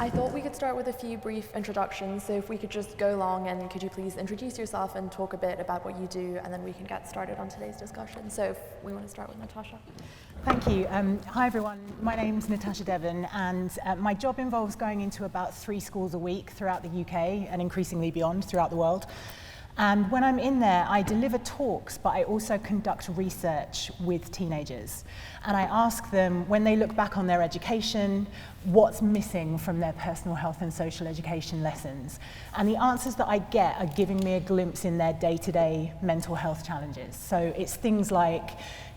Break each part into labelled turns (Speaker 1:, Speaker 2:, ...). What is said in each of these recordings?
Speaker 1: I thought we could start with a few brief introductions, so if we could just go along and could you please introduce yourself and talk a bit about what you do, and then we can get started on today's discussion. So if we want to start with Natasha.
Speaker 2: Thank you. Hi everyone, my name's Natasha Devon, and my job involves going into about 3 schools a week throughout the UK and increasingly beyond throughout the world. And when I'm in there, I deliver talks, but I also conduct research with teenagers. And I ask them, when they look back on their education, what's missing from their personal health and social education lessons. And the answers that I get are giving me a glimpse in their day-to-day mental health challenges. So it's things like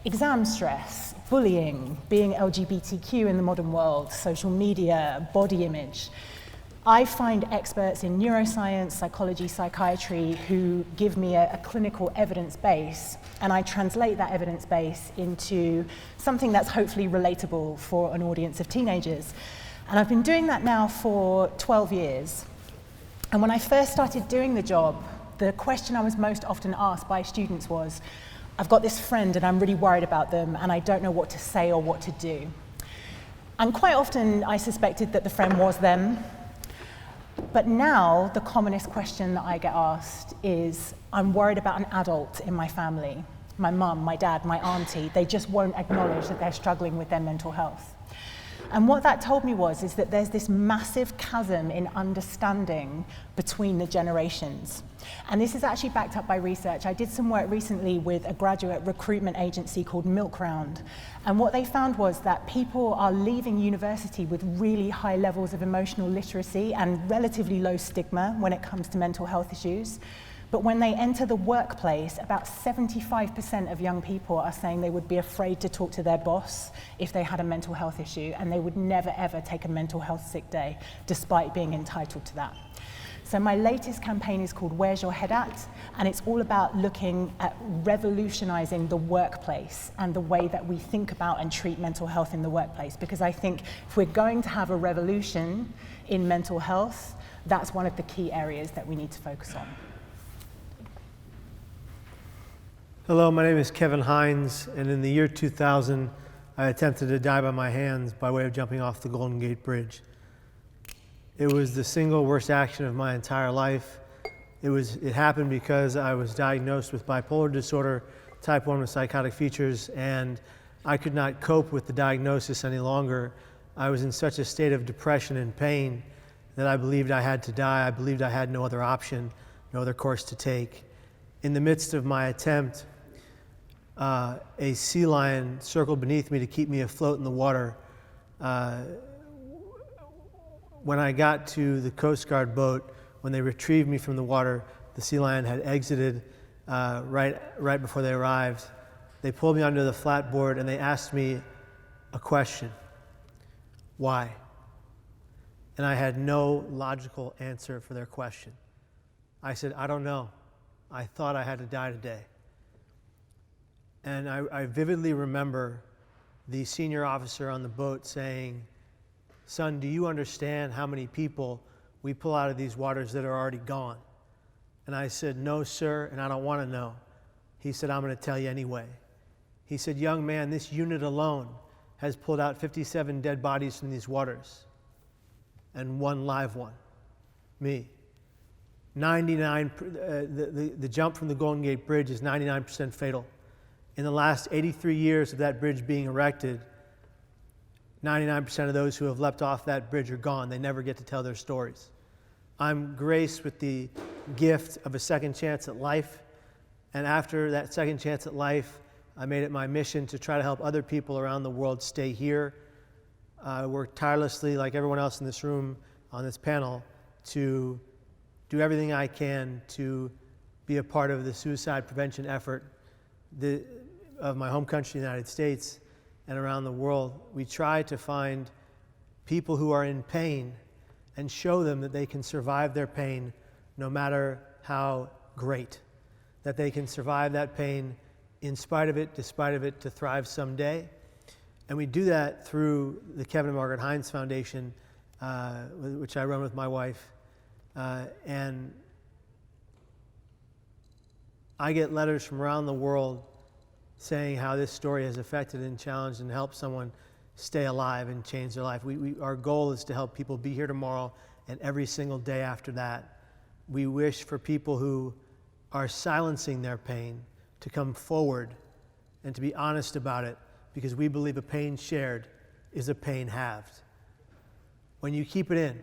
Speaker 2: exam stress, bullying, being LGBTQ in the modern world, social media, body image. I find experts in neuroscience, psychology, psychiatry who give me a clinical evidence base, and I translate that evidence base into something that's hopefully relatable for an audience of teenagers. And I've been doing that now for 12 years. And when I first started doing the job, the question I was most often asked by students was, I've got this friend and I'm really worried about them and I don't know what to say or what to do. And quite often I suspected that the friend was them. But now, the commonest question that I get asked is, I'm worried about an adult in my family. My mum, my dad, my auntie, they just won't acknowledge that they're struggling with their mental health. And what that told me is that there's this massive chasm in understanding between the generations. And this is actually backed up by research. I did some work recently with a graduate recruitment agency called Milk Round. And what they found was that people are leaving university with really high levels of emotional literacy and relatively low stigma when it comes to mental health issues. But when they enter the workplace, about 75% of young people are saying they would be afraid to talk to their boss if they had a mental health issue, and they would never ever take a mental health sick day, despite being entitled to that. So my latest campaign is called Where's Your Head At? And it's all about looking at revolutionizing the workplace and the way that we think about and treat mental health in the workplace. Because I think if we're going to have a revolution in mental health, that's one of the key areas that we need to focus on.
Speaker 3: Hello, my name is Kevin Hines, and in the year 2000, I attempted to die by my hands by way of jumping off the Golden Gate Bridge. It was the single worst action of my entire life. It happened because I was diagnosed with bipolar disorder, type 1 with psychotic features, and I could not cope with the diagnosis any longer. I was in such a state of depression and pain that I believed I had to die. I believed I had no other option, no other course to take. In the midst of my attempt, a sea lion circled beneath me to keep me afloat in the water. When I got to the Coast Guard boat, when they retrieved me from the water, the sea lion had exited right before they arrived. They pulled me onto the flatboard and they asked me a question. Why? And I had no logical answer for their question. I said, I don't know. I thought I had to die today. And I vividly remember the senior officer on the boat saying, son, do you understand how many people we pull out of these waters that are already gone? And I said, no, sir, and I don't want to know. He said, I'm going to tell you anyway. He said, young man, this unit alone has pulled out 57 dead bodies from these waters, and 1 live one, me. 99, the jump from the Golden Gate Bridge is 99% fatal. In the last 83 years of that bridge being erected, 99% of those who have leapt off that bridge are gone. They never get to tell their stories. I'm graced with the gift of a second chance at life, and after that second chance at life, I made it my mission to try to help other people around the world stay here. I work tirelessly, like everyone else in this room, on this panel, to do everything I can to be a part of the suicide prevention effort of my home country, the United States, and around the world. We try to find people who are in pain and show them that they can survive their pain no matter how great, that they can survive that pain in spite of it, despite of it, to thrive someday. And we do that through the Kevin and Margaret Hines Foundation, which I run with my wife. And I get letters from around the world saying how this story has affected and challenged and helped someone stay alive and change their life. Our goal is to help people be here tomorrow and every single day after that. We wish for people who are silencing their pain to come forward and to be honest about it, because we believe a pain shared is a pain halved. When you keep it in,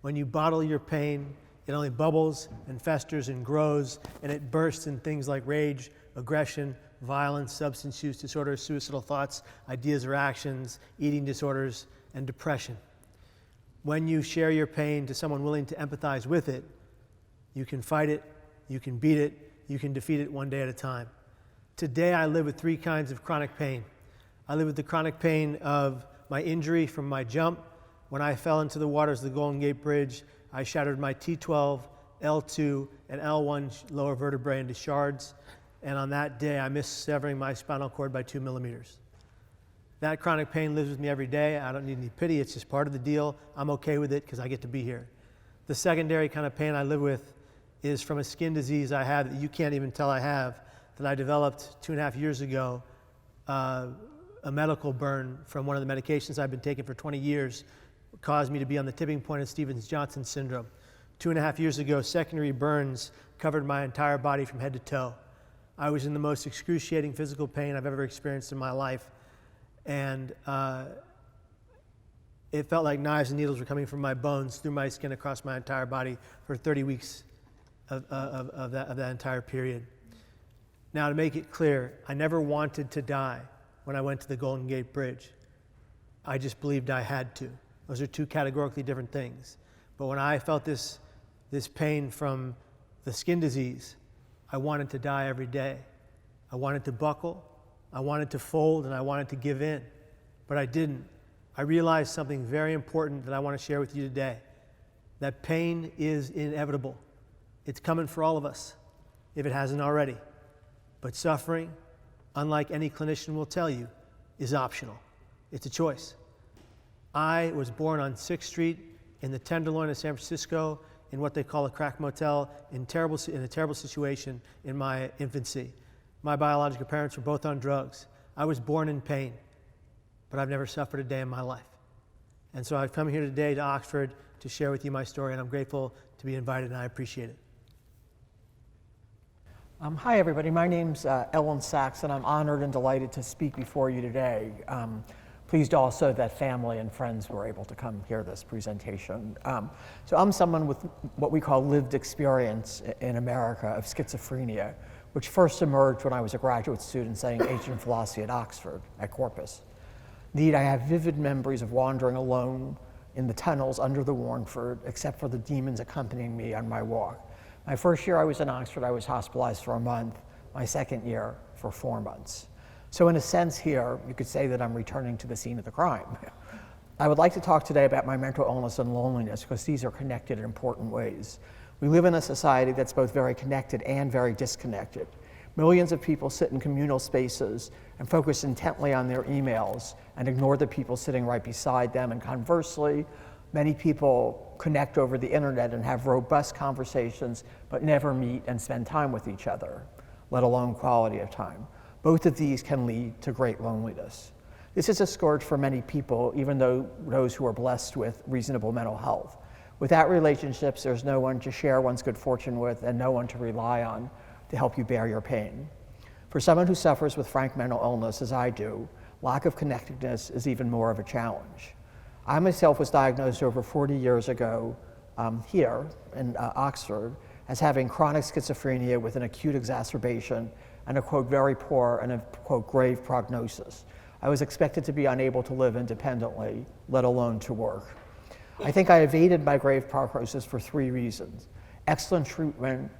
Speaker 3: when you bottle your pain, it only bubbles and festers and grows, and it bursts in things like rage, aggression, violence, substance use disorders, suicidal thoughts, ideas or actions, eating disorders, and depression. When you share your pain to someone willing to empathize with it, you can fight it, you can beat it, you can defeat it one day at a time. Today I live with 3 kinds of chronic pain. I live with the chronic pain of my injury from my jump. When I fell into the waters of the Golden Gate Bridge, I shattered my T12, L2, and L1 lower vertebrae into shards, and on that day I missed severing my spinal cord by 2 millimeters. That chronic pain lives with me every day. I don't need any pity, it's just part of the deal. I'm okay with it because I get to be here. The secondary kind of pain I live with is from a skin disease I have that you can't even tell I have, that I developed 2.5 years ago, a medical burn from one of the medications I've been taking for 20 years, caused me to be on the tipping point of Stevens-Johnson syndrome. 2.5 years ago, secondary burns covered my entire body from head to toe. I was in the most excruciating physical pain I've ever experienced in my life. And it felt like knives and needles were coming from my bones through my skin across my entire body for 30 weeks of that entire period. Now, to make it clear, I never wanted to die when I went to the Golden Gate Bridge. I just believed I had to. Those are 2 categorically different things. But when I felt this pain from the skin disease, I wanted to die every day. I wanted to buckle, I wanted to fold, and I wanted to give in. But I didn't. I realized something very important that I want to share with you today. That pain is inevitable. It's coming for all of us, if it hasn't already. But suffering, unlike any clinician will tell you, is optional. It's a choice. I was born on 6th Street in the Tenderloin of San Francisco in what they call a crack motel in a terrible situation in my infancy. My biological parents were both on drugs. I was born in pain, but I've never suffered a day in my life. And so I've come here today to Oxford to share with you my story, and I'm grateful to be invited, and I appreciate it.
Speaker 4: Hi, everybody. My name's Elyn Saks, and I'm honored and delighted to speak before you today. Pleased also that family and friends were able to come hear this presentation. So I'm someone with what we call lived experience in America of schizophrenia, which first emerged when I was a graduate student studying ancient philosophy at Oxford, at Corpus. Indeed, I have vivid memories of wandering alone in the tunnels under the Warnford, except for the demons accompanying me on my walk. My first year I was in Oxford, I was hospitalized for a month. My second year, for 4 months. So in a sense here, you could say that I'm returning to the scene of the crime. I would like to talk today about my mental illness and loneliness, because these are connected in important ways. We live in a society that's both very connected and very disconnected. Millions of people sit in communal spaces and focus intently on their emails and ignore the people sitting right beside them. And conversely, many people connect over the internet and have robust conversations, but never meet and spend time with each other, let alone quality of time. Both of these can lead to great loneliness. This is a scourge for many people, even though those who are blessed with reasonable mental health. Without relationships, there's no one to share one's good fortune with and no one to rely on to help you bear your pain. For someone who suffers with frank mental illness, as I do, lack of connectedness is even more of a challenge. I myself was diagnosed over 40 years ago here in Oxford as having chronic schizophrenia with an acute exacerbation and a, quote, very poor and a, quote, grave prognosis. I was expected to be unable to live independently, let alone to work. I think I evaded my grave prognosis for 3 reasons. Excellent treatment,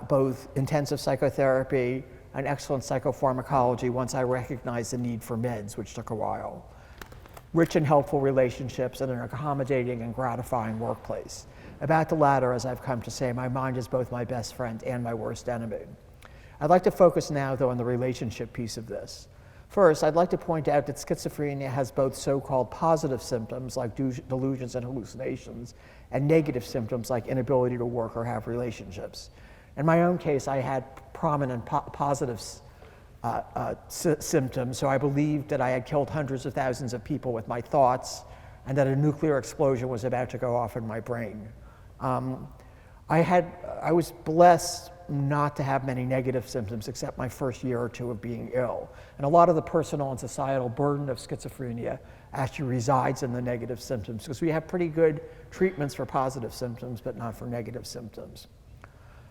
Speaker 4: both intensive psychotherapy and excellent psychopharmacology once I recognized the need for meds, which took a while. Rich and helpful relationships and an accommodating and gratifying workplace. About the latter, as I've come to say, my mind is both my best friend and my worst enemy. I'd like to focus now, though, on the relationship piece of this. First, I'd like to point out that schizophrenia has both so-called positive symptoms, like delusions and hallucinations, and negative symptoms, like inability to work or have relationships. In my own case, I had prominent positive symptoms. So I believed that I had killed hundreds of thousands of people with my thoughts and that a nuclear explosion was about to go off in my brain. I was blessed not to have many negative symptoms except my first year or two of being ill. And a lot of the personal and societal burden of schizophrenia actually resides in the negative symptoms, because we have pretty good treatments for positive symptoms, but not for negative symptoms.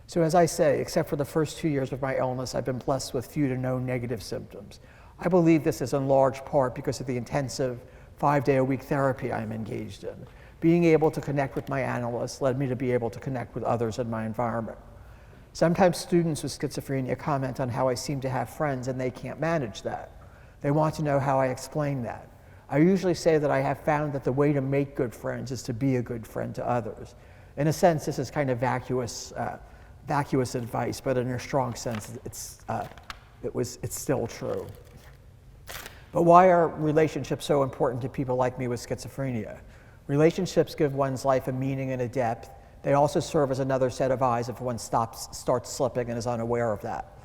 Speaker 4: So as I say, except for the first 2 years of my illness, I've been blessed with few to no negative symptoms. I believe this is in large part because of the intensive 5-day-a-week therapy I'm engaged in. Being able to connect with my analysts led me to be able to connect with others in my environment. Sometimes students with schizophrenia comment on how I seem to have friends and they can't manage that. They want to know how I explain that. I usually say that I have found that the way to make good friends is to be a good friend to others. In a sense, this is kind of vacuous advice, but in a strong sense, it's still true. But why are relationships so important to people like me with schizophrenia? Relationships give one's life a meaning and a depth. They also serve as another set of eyes if one starts slipping and is unaware of that.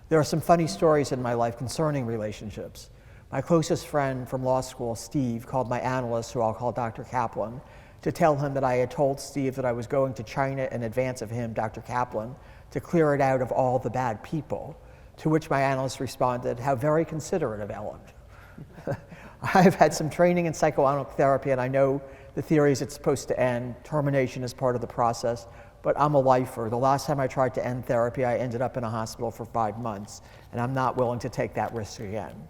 Speaker 4: There are some funny stories in my life concerning relationships. My closest friend from law school, Steve, called my analyst, who I'll call Dr. Kaplan, to tell him that I had told Steve that I was going to China in advance of him, Dr. Kaplan, to clear it out of all the bad people, to which my analyst responded, "How very considerate of Elyn." I've had some training in psychoanalytic therapy, and I know the theory is it's supposed to end. Termination is part of the process, but I'm a lifer. The last time I tried to end therapy, I ended up in a hospital for 5 months, and I'm not willing to take that risk again.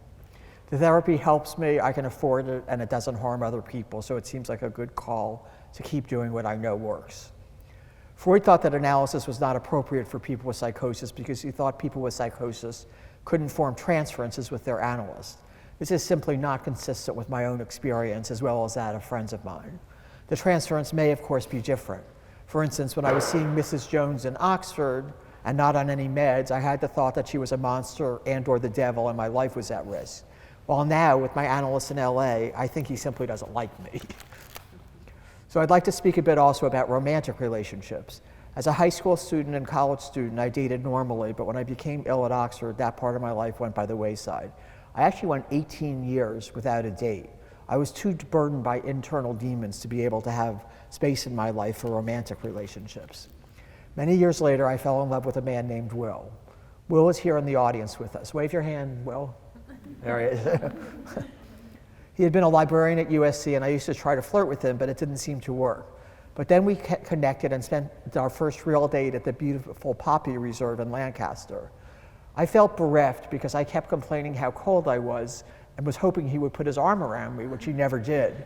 Speaker 4: The therapy helps me, I can afford it, and it doesn't harm other people, so it seems like a good call to keep doing what I know works. Freud thought that analysis was not appropriate for people with psychosis because he thought people with psychosis couldn't form transferences with their analyst. This is simply not consistent with my own experience as well as that of friends of mine. The transference may, of course, be different. For instance, when I was seeing Mrs. Jones in Oxford and not on any meds, I had the thought that she was a monster and/or the devil and my life was at risk. While now, with my analyst in LA, I think he simply doesn't like me. So I'd like to speak a bit also about romantic relationships. As a high school student and college student, I dated normally, but when I became ill at Oxford, that part of my life went by the wayside. I actually went 18 years without a date. I was too burdened by internal demons to be able to have space in my life for romantic relationships. Many years later, I fell in love with a man named Will. Will is here in the audience with us. Wave your hand, Will. There he is. He had been a librarian at USC, and I used to try to flirt with him, but it didn't seem to work. But then we connected and spent our first real date at the beautiful Poppy Reserve in Lancaster. I felt bereft because I kept complaining how cold I was and was hoping he would put his arm around me, which he never did.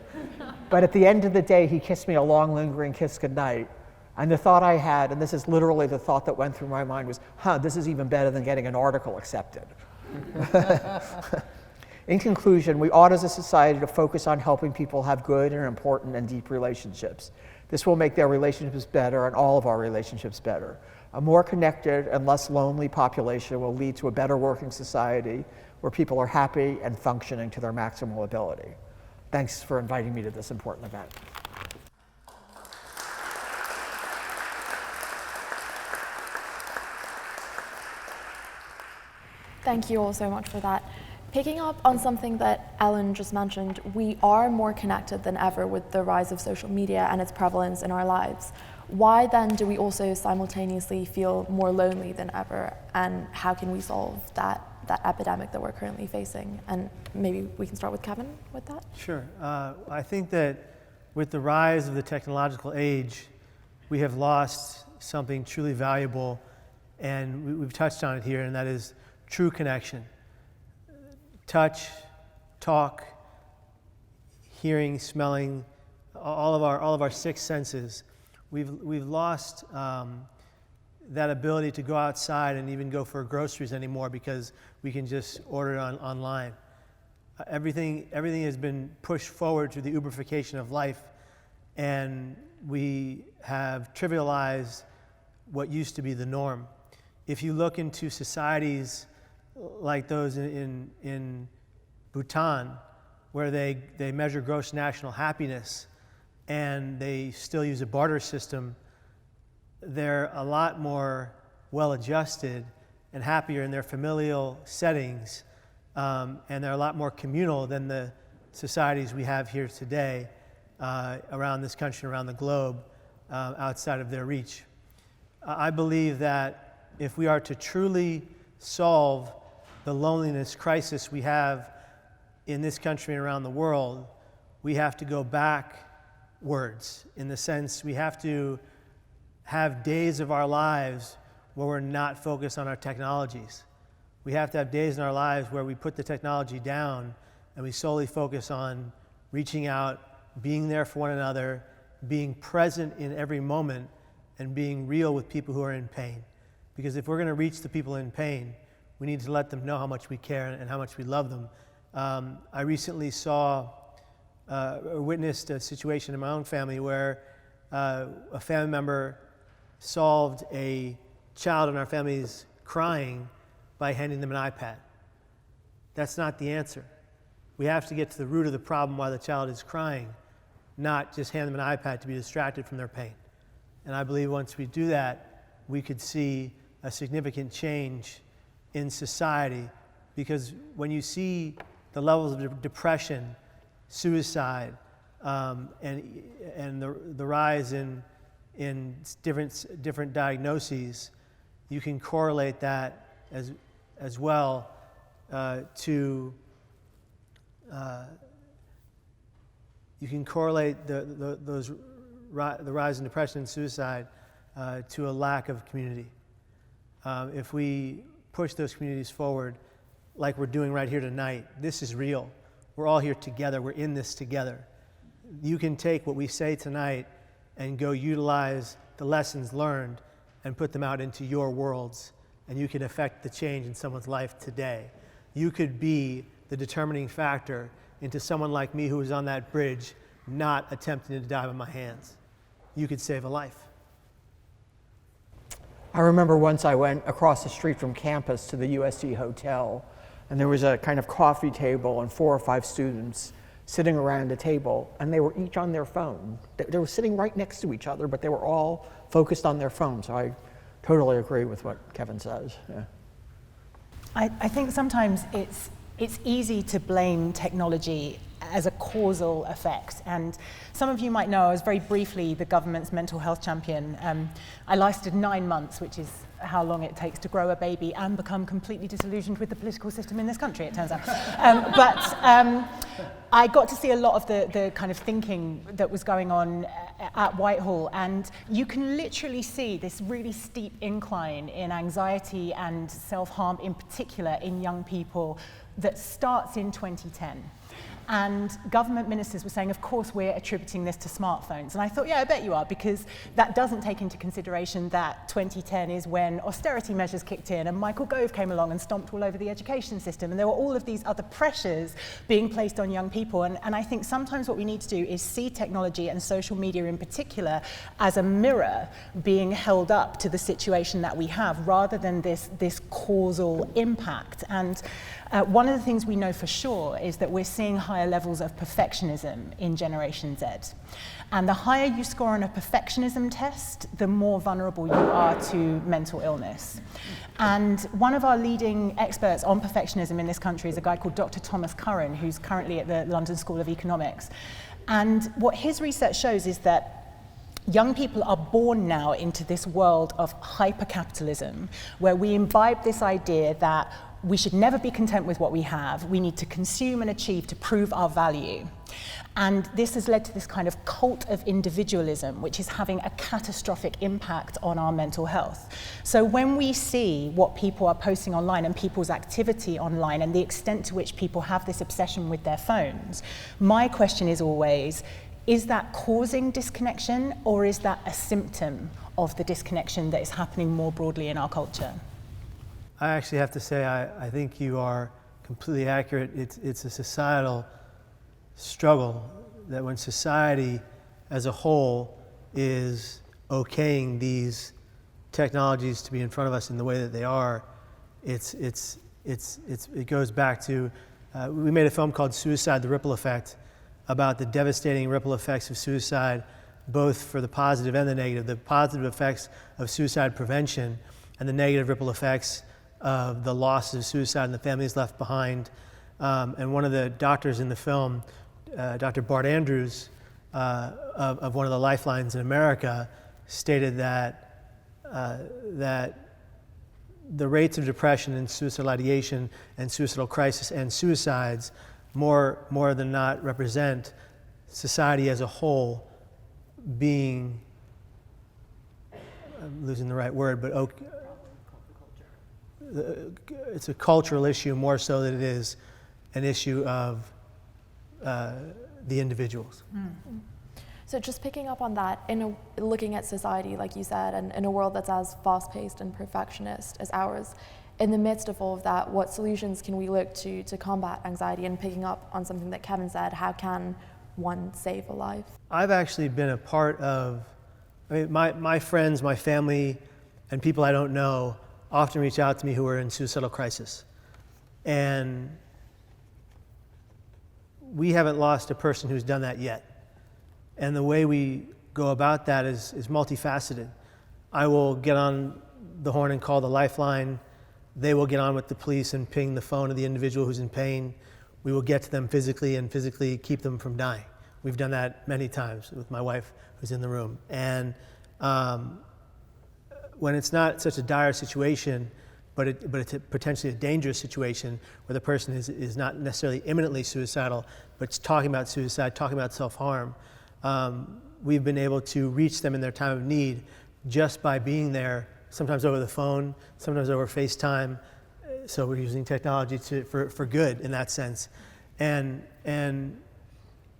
Speaker 4: But at the end of the day, he kissed me a long, lingering kiss goodnight. And the thought I had, and this is literally the thought that went through my mind, was, this is even better than getting an article accepted. In conclusion, we ought as a society to focus on helping people have good and important and deep relationships. This will make their relationships better and all of our relationships better. A more connected and less lonely population will lead to a better working society where people are happy and functioning to their maximal ability. Thanks for inviting me to this important event.
Speaker 1: Thank you all so much for that. Picking up on something that Elyn just mentioned, we are more connected than ever with the rise of social media and its prevalence in our lives. Why then do we also simultaneously feel more lonely than ever? And how can we solve that epidemic that we're currently facing? And maybe we can start with Kevin with that.
Speaker 3: Sure. I think that with the rise of the technological age, we have lost something truly valuable, and we've touched on it here, and that is true connection. Touch, talk, hearing, smelling, all of our six senses. We've lost that ability to go outside and even go for groceries anymore because we can just order it online. Everything has been pushed forward through the Uberification of life, and we have trivialized what used to be the norm. If you look into societies like those in Bhutan, where they measure gross national happiness and they still use a barter system, they're a lot more well-adjusted and happier in their familial settings, and they're a lot more communal than the societies we have here today around this country, around the globe, outside of their reach. I believe that if we are to truly solve the loneliness crisis we have in this country and around the world, we have to go backwards, in the sense we have to have days of our lives where we're not focused on our technologies. We have to have days in our lives where we put the technology down and we solely focus on reaching out, being there for one another, being present in every moment, and being real with people who are in pain. Because if we're going to reach the people in pain, we need to let them know how much we care and how much we love them. I recently saw or witnessed a situation in my own family where a family member solved a child in our family's crying by handing them an iPad. That's not the answer. We have to get to the root of the problem why the child is crying, not just hand them an iPad to be distracted from their pain. And I believe once we do that, we could see a significant change in society, because when you see the levels of depression, suicide, and the rise in different diagnoses, you can correlate that as well to you can correlate the rise in depression and suicide to a lack of community. If we push those communities forward, like we're doing right here tonight, this is real. We're all here together. We're in this together. You can take what we say tonight and go utilize the lessons learned and put them out into your worlds, and you can affect the change in someone's life today. You could be the determining factor into someone like me who was on that bridge not attempting to die by my hands. You could save a life.
Speaker 4: I remember once I went across the street from campus to the USC hotel, and there was a kind of coffee table and 4 or 5 students sitting around a table, and they were each on their phone. They were sitting right next to each other, but they were all focused on their phone. So I totally agree with what Kevin says. Yeah.
Speaker 2: I think sometimes it's easy to blame technology as a causal effect. And some of you might know, I was very briefly the government's mental health champion. I lasted 9 months, which is how long it takes to grow a baby and become completely disillusioned with the political system in this country, it turns out. I got to see a lot of the kind of thinking that was going on at Whitehall, and you can literally see this really steep incline in anxiety and self-harm, in particular in young people, that starts in 2010. And government ministers were saying, of course, we're attributing this to smartphones. And I thought, yeah, I bet you are, because that doesn't take into consideration that 2010 is when austerity measures kicked in and Michael Gove came along and stomped all over the education system. And there were all of these other pressures being placed on young people. And I think sometimes what we need to do is see technology and social media in particular as a mirror being held up to the situation that we have, rather than this causal impact. And one of the things we know for sure is that we're seeing higher levels of perfectionism in Generation Z. And the higher you score on a perfectionism test, the more vulnerable you are to mental illness. And one of our leading experts on perfectionism in this country is a guy called Dr. Thomas Curran, who's currently at the London School of Economics. And what his research shows is that young people are born now into this world of hyper-capitalism, where we imbibe this idea that we should never be content with what we have. We need to consume and achieve to prove our value. And this has led to this kind of cult of individualism, which is having a catastrophic impact on our mental health. So when we see what people are posting online and people's activity online and the extent to which people have this obsession with their phones, my question is always, is that causing disconnection, or is that a symptom of the disconnection that is happening more broadly in our culture?
Speaker 3: I actually have to say, I think you are completely accurate. It's a societal struggle that when society as a whole is okaying these technologies to be in front of us in the way that they are, it goes back to, we made a film called Suicide, the Ripple Effect, about the devastating ripple effects of suicide, both for the positive and the negative. The positive effects of suicide prevention and the negative ripple effects of the loss of suicide and the families left behind. And one of the doctors in the film, Dr. Bart Andrews, of one of the lifelines in America, stated that the rates of depression and suicidal ideation and suicidal crisis and suicides more than not represent society as a whole being, I'm losing the right word, but it's a cultural issue more so than it is an issue of the individuals.
Speaker 1: Mm-hmm. So just picking up on that, looking at society, like you said, and in a world that's as fast-paced and perfectionist as ours, in the midst of all of that, what solutions can we look to combat anxiety? And picking up on something that Kevin said, how can one save a life?
Speaker 3: I've actually been a part of, my friends, my family, and people I don't know often reach out to me who are in suicidal crisis. And we haven't lost a person who's done that yet. And the way we go about that is multifaceted. I will get on the horn and call the lifeline. They will get on with the police and ping the phone of the individual who's in pain. We will get to them physically and physically keep them from dying. We've done that many times with my wife who's in the room. And when it's not such a dire situation, but it's potentially a dangerous situation where the person is not necessarily imminently suicidal, but it's talking about suicide, talking about self-harm, we've been able to reach them in their time of need just by being there, sometimes over the phone, sometimes over FaceTime. So we're using technology for good in that sense. And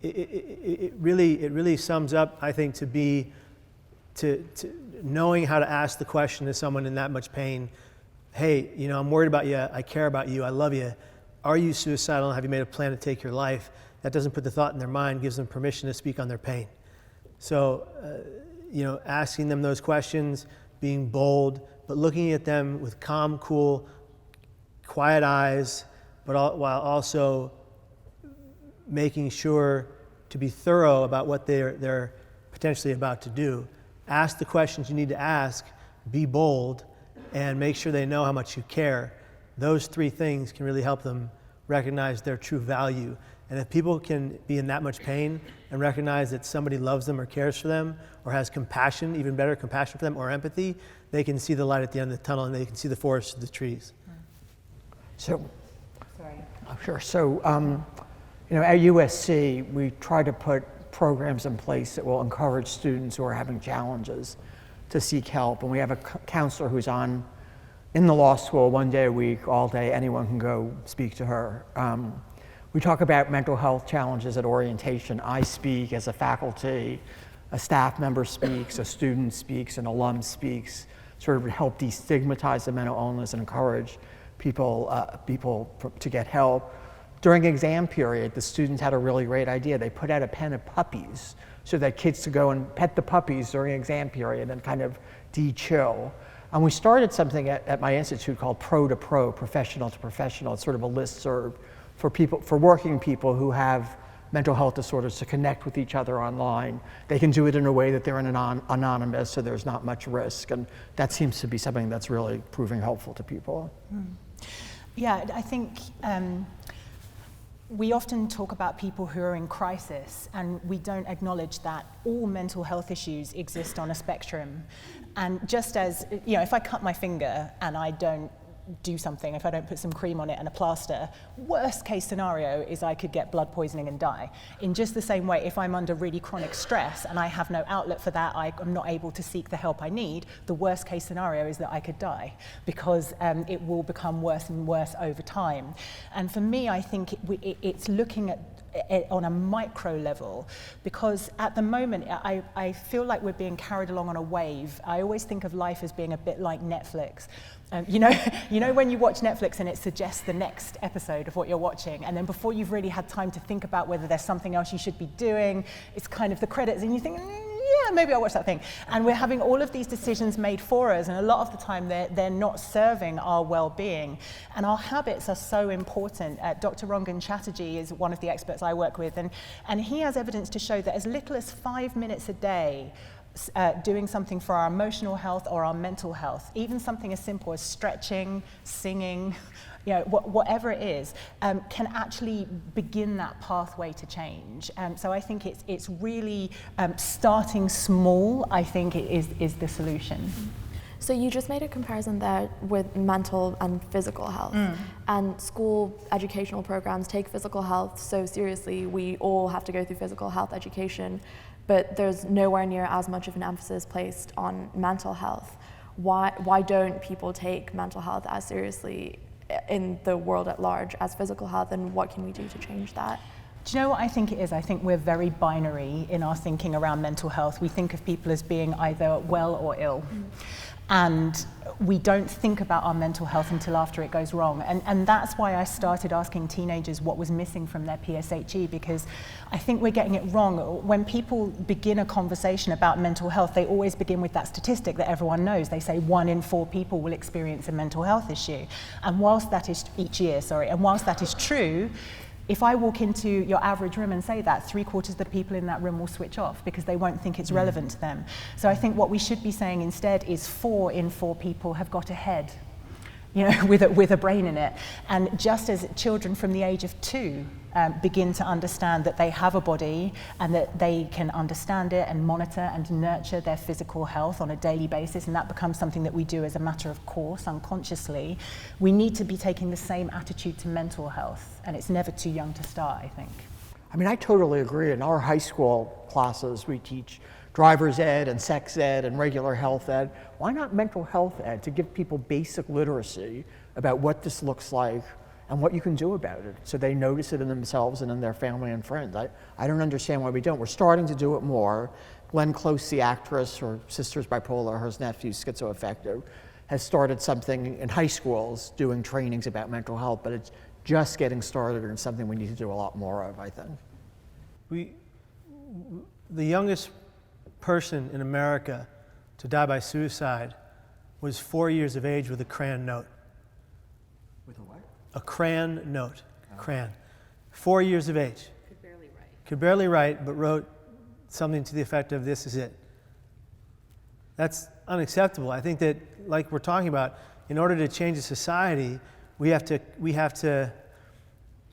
Speaker 3: it really sums up, I think, to knowing how to ask the question to someone in that much pain. Hey, I'm worried about you, I care about you, I love you. Are you suicidal and have you made a plan to take your life? That doesn't put the thought in their mind, gives them permission to speak on their pain. So, asking them those questions, being bold, but looking at them with calm, cool, quiet eyes, but while also making sure to be thorough about what they're potentially about to do. Ask the questions you need to ask, be bold, and make sure they know how much you care. Those three things can really help them recognize their true value. And if people can be in that much pain and recognize that somebody loves them or cares for them or has compassion, even better, compassion for them or empathy, they can see the light at the end of the tunnel and they can see the forest through the trees.
Speaker 4: So, sorry. Oh, sure. So, at USC, we try to put programs in place that will encourage students who are having challenges to seek help. And we have a counselor who's in the law school 1 day a week, all day. Anyone can go speak to her. We talk about mental health challenges at orientation. I speak as a faculty, a staff member speaks, a student speaks, an alum speaks, sort of help destigmatize the mental illness and encourage people to get help. During exam period, the students had a really great idea. They put out a pen of puppies so that kids could go and pet the puppies during exam period and kind of de-chill. And we started something at my institute called Pro to Pro, professional to professional. It's sort of a listserv for working people who have mental health disorders to connect with each other online. They can do it in a way that they're anonymous, so there's not much risk. And that seems to be something that's really proving helpful to people.
Speaker 2: Yeah, I think we often talk about people who are in crisis, and we don't acknowledge that all mental health issues exist on a spectrum. And just as, if I cut my finger and I don't do something, if I don't put some cream on it and a plaster, worst case scenario is I could get blood poisoning and die. In just the same way, if I'm under really chronic stress and I have no outlet for that, I'm not able to seek the help I need, the worst case scenario is that I could die, because it will become worse and worse over time. And for me, I think it's looking at it on a micro level, because at the moment I feel like we're being carried along on a wave. I always think of life as being a bit like Netflix. You know when you watch Netflix and it suggests the next episode of what you're watching, and then before you've really had time to think about whether there's something else you should be doing, it's kind of the credits and you think, yeah, maybe I'll watch that thing. And we're having all of these decisions made for us, and a lot of the time they're not serving our well-being. And our habits are so important. Dr. Rangan Chatterjee is one of the experts I work with, and he has evidence to show that as little as 5 minutes a day doing something for our emotional health or our mental health, even something as simple as stretching, singing, whatever it is, can actually begin that pathway to change. So I think it's really starting small, I think, is the solution.
Speaker 1: So you just made a comparison there with mental and physical health. And school educational programs take physical health so seriously. We all have to go through physical health education, but there's nowhere near as much of an emphasis placed on mental health. Why don't people take mental health as seriously in the world at large as physical health, and what can we do to change that?
Speaker 2: Do you know what I think it is? I think we're very binary in our thinking around mental health. We think of people as being either well or ill. And we don't think about our mental health until after it goes wrong. And that's why I started asking teenagers what was missing from their PSHE, because I think we're getting it wrong. When people begin a conversation about mental health, they always begin with that statistic that everyone knows. They say 1 in 4 people will experience a mental health issue. And whilst that is and whilst that is true, if I walk into your average room and say that, 3/4 of the people in that room will switch off because they won't think it's relevant to them. So I think what we should be saying instead is 4 in 4 people have got a head, with a brain in it. And just as children from the age of 2 begin to understand that they have a body and that they can understand it and monitor and nurture their physical health on a daily basis, and that becomes something that we do as a matter of course, unconsciously, we need to be taking the same attitude to mental health, and it's never too young to start, I think.
Speaker 4: I mean, I totally agree. In our high school classes, we teach driver's ed and sex ed and regular health ed. Why not mental health ed, to give people basic literacy about what this looks like and what you can do about it, so they notice it in themselves and in their family and friends. I don't understand why we don't. We're starting to do it more. Glenn Close, the actress, her sister's bipolar, her nephew's schizoaffective, has started something in high schools doing trainings about mental health, but it's just getting started, and it's something we need to do a lot more of, I think.
Speaker 3: The youngest person in America to die by suicide was 4 years of age with a crayon note.
Speaker 4: With a what?
Speaker 3: A crayon note. Crayon. 4 years of age.
Speaker 5: Could barely write.
Speaker 3: Could barely write, but wrote something to the effect of, "This is it." That's unacceptable. I think that, like we're talking about, in order to change a society, we have to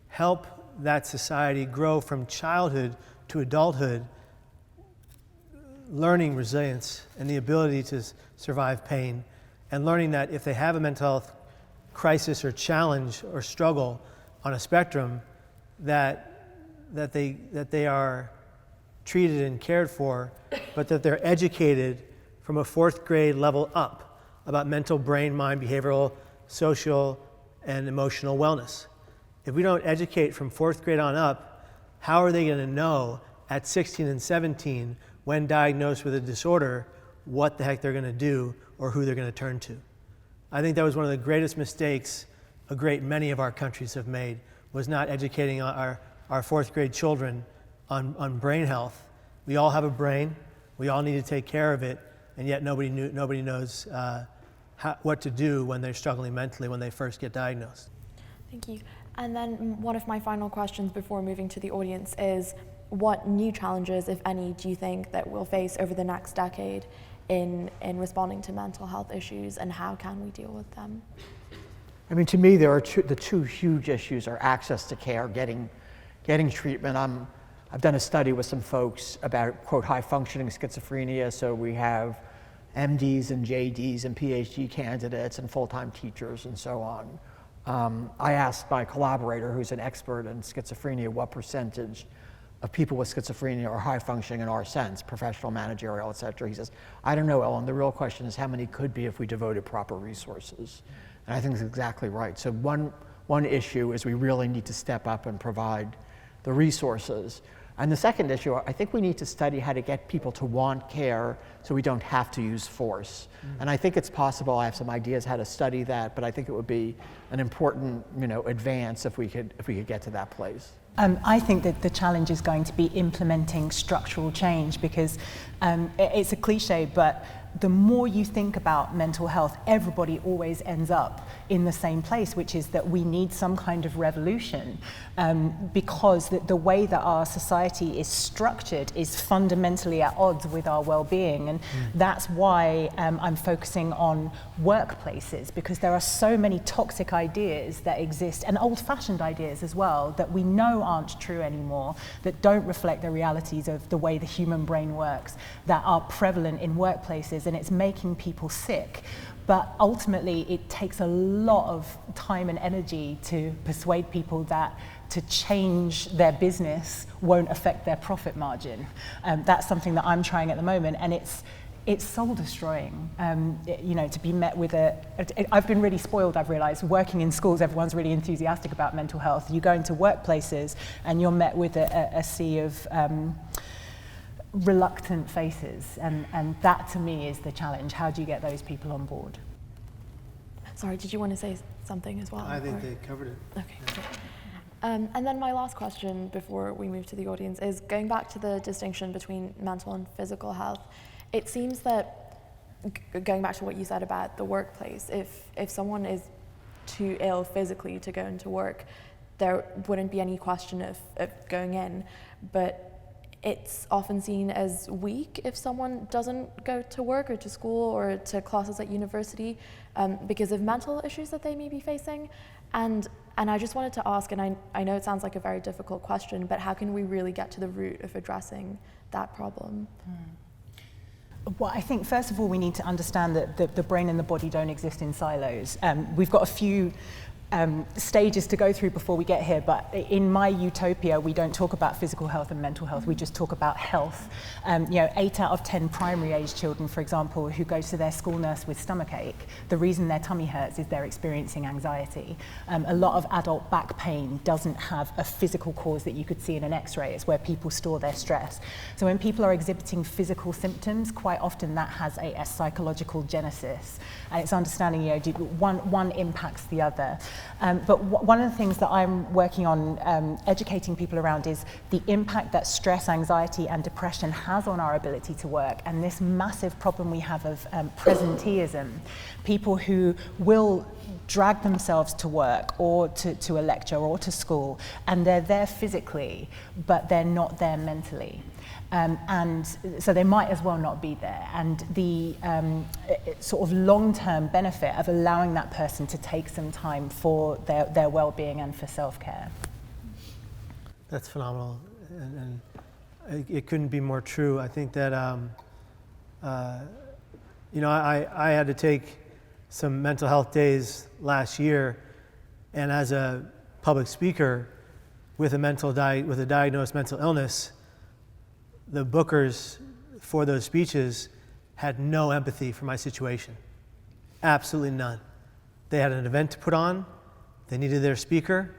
Speaker 3: help that society grow from childhood to adulthood, learning resilience and the ability to survive pain, and learning that if they have a mental health crisis or challenge or struggle on a spectrum, that they are treated and cared for, but that they're educated from a 4th grade level up about mental, brain, mind, behavioral, social, and emotional wellness. If we don't educate from 4th grade on up, how are they going to know at 16 and 17, when diagnosed with a disorder, what the heck they're going to do or who they're going to turn to? I think that was one of the greatest mistakes a great many of our countries have made, was not educating our 4th grade children on brain health. We all have a brain, we all need to take care of it, and yet nobody knows what to do when they're struggling mentally when they first get diagnosed.
Speaker 1: Thank you. And then one of my final questions before moving to the audience is, what new challenges, if any, do you think that we'll face over the next decade in responding to mental health issues, and how can we deal with them?
Speaker 4: I mean, to me, the two huge issues are access to care, getting treatment. I've done a study with some folks about, quote, high-functioning schizophrenia, so we have MDs and JDs and PhD candidates and full-time teachers and so on. I asked my collaborator, who's an expert in schizophrenia, what percentage of people with schizophrenia are high functioning in our sense, professional, managerial, et cetera. He says, "I don't know, Elyn. The real question is how many could be if we devoted proper resources." And I think that's exactly right. So one issue is we really need to step up and provide the resources. And the second issue, I think we need to study how to get people to want care so we don't have to use force. And I think it's possible. I have some ideas how to study that, but I think it would be an important, advance if we could get to that place.
Speaker 2: I think that the challenge is going to be implementing structural change, because it's a cliche, but the more you think about mental health, everybody always ends up in the same place, which is that we need some kind of revolution, because the way that our society is structured is fundamentally at odds with our well-being. And that's why I'm focusing on workplaces, because there are so many toxic ideas that exist, and old-fashioned ideas as well, that we know aren't true anymore, that don't reflect the realities of the way the human brain works, that are prevalent in workplaces, and it's making people sick. But ultimately, it takes a lot of time and energy to persuade people that to change their business won't affect their profit margin. That's something that I'm trying at the moment, and it's soul destroying. You know, to be met with I've been really spoiled, I've realized. Working in schools, everyone's really enthusiastic about mental health. You go into workplaces and you're met with a sea of reluctant faces, and that to me is the challenge. How do you get those people on board?
Speaker 1: Sorry, did you want to say something as well?
Speaker 3: I think they covered it.
Speaker 1: Okay. Great. And then my last question before we move to the audience is going back to the distinction between mental and physical health. It seems that, going back to what you said about the workplace, if someone is too ill physically to go into work, there wouldn't be any question of going in, but it's often seen as weak if someone doesn't go to work or to school or to classes at university because of mental issues that they may be facing. And I just wanted to ask, and I know it sounds like a very difficult question, but how can we really get to the root of addressing that problem?
Speaker 2: Well, I think first of all we need to understand that the brain and the body don't exist in silos. We've got a few stages to go through before we get here, but in my utopia we don't talk about physical health and mental health, we just talk about health. 8 out of 10 primary age children, for example, who go to their school nurse with stomachache, the reason their tummy hurts is they're experiencing anxiety. A lot of adult back pain doesn't have a physical cause that you could see in an x-ray, it's where people store their stress. So when people are exhibiting physical symptoms, quite often that has a psychological genesis, and it's understanding one impacts the other. But one of the things that I'm working on educating people around is the impact that stress, anxiety and depression has on our ability to work, and this massive problem we have of presenteeism. People who will drag themselves to work or to a lecture or to school, and they're there physically, but they're not there mentally. And so they might as well not be there. And the sort of long-term benefit of allowing that person to take some time for their well-being and for self-care.
Speaker 3: That's phenomenal, and it couldn't be more true. I think that, I had to take some mental health days last year, and as a public speaker with a diagnosed mental illness, the bookers for those speeches had no empathy for my situation. Absolutely none. They had an event to put on, they needed their speaker,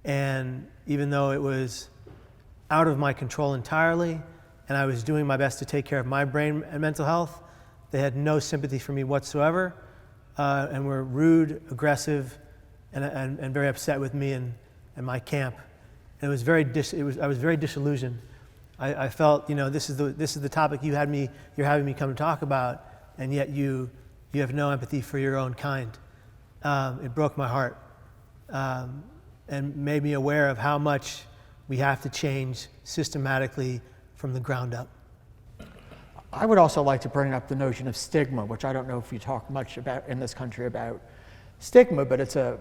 Speaker 3: and even though it was out of my control entirely, and I was doing my best to take care of my brain and mental health, they had no sympathy for me whatsoever, and were rude, aggressive, and very upset with me and my camp. And I was very disillusioned. I felt, this is the topic you're having me come to talk about, and yet you have no empathy for your own kind. It broke my heart, and made me aware of how much we have to change systematically from the ground up.
Speaker 4: I would also like to bring up the notion of stigma, which I don't know if you talk much about in this country about stigma, but it's a